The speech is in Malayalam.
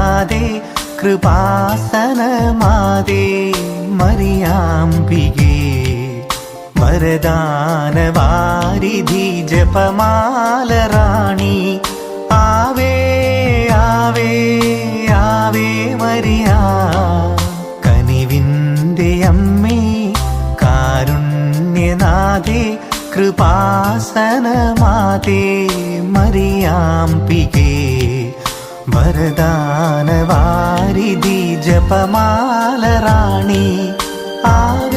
കാരുണ്യനാഥേ കൃപാസനമാതേ മറിയാംബികേ വരദാനവാരിധി ജപമാലറാണി ആവേ ആവേ ആവേ മരിയ കനിവിൻ്റെ അമ്മേ കാരുണ്യനാഥേ കൃപാസനമാതേ മറിയാംബികേ വരദാനവാരിധി ജപമാലറാണി ആവേ